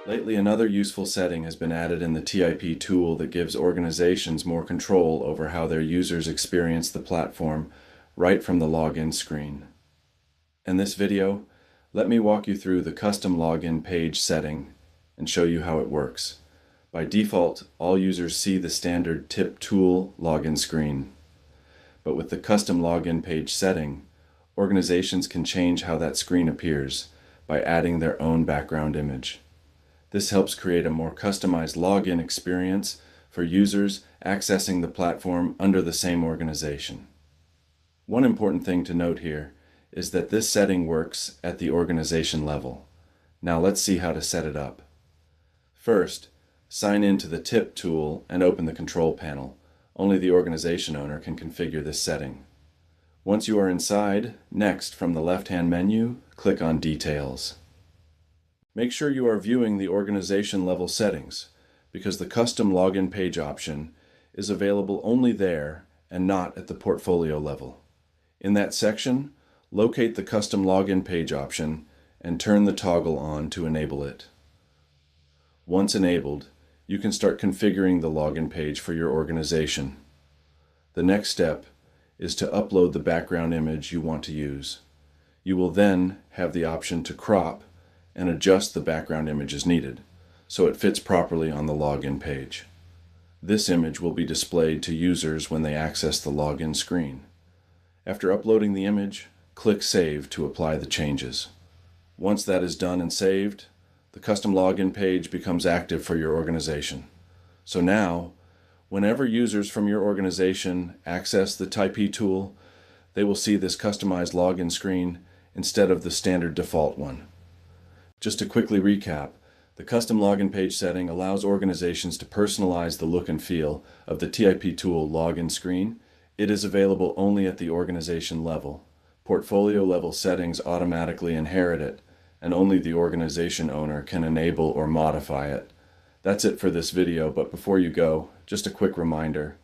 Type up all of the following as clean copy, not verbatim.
Lately, another useful setting has been added in the TIP tool that gives organizations more control over how their users experience the platform right from the login screen. In this video, let me walk you through the custom login page setting and show you how it works. By default, all users see the standard TIP tool login screen. But with the custom login page setting, organizations can change how that screen appears by adding their own background image. This helps create a more customized login experience for users accessing the platform under the same organization. One important thing to note here is that this setting works at the organization level. Now let's see how to set it up. First, sign in to the TIP tool and open the control panel. Only the organization owner can configure this setting. Once you are inside, next from the left-hand menu, click on Details. Make sure you are viewing the organization level settings, because the custom login page option is available only there and not at the portfolio level. In that section, locate the custom login page option and turn the toggle on to enable it. Once enabled, you can start configuring the login page for your organization. The next step is to upload the background image you want to use. You will then have the option to crop and adjust the background image as needed, so it fits properly on the login page. This image will be displayed to users when they access the login screen. After uploading the image, click Save to apply the changes. Once that is done and saved, the custom login page becomes active for your organization. So now, whenever users from your organization access the TIP tool, they will see this customized login screen instead of the standard default one. Just to quickly recap, the custom login page setting allows organizations to personalize the look and feel of the TIP tool login screen. It is available only at the organization level. Portfolio level settings automatically inherit it, and only the organization owner can enable or modify it. That's it for this video, but before you go, just a quick reminder.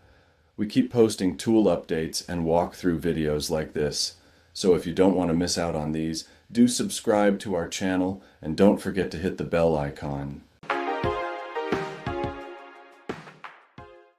We keep posting tool updates and walkthrough videos like this, so if you don't want to miss out on these, do subscribe to our channel and don't forget to hit the bell icon.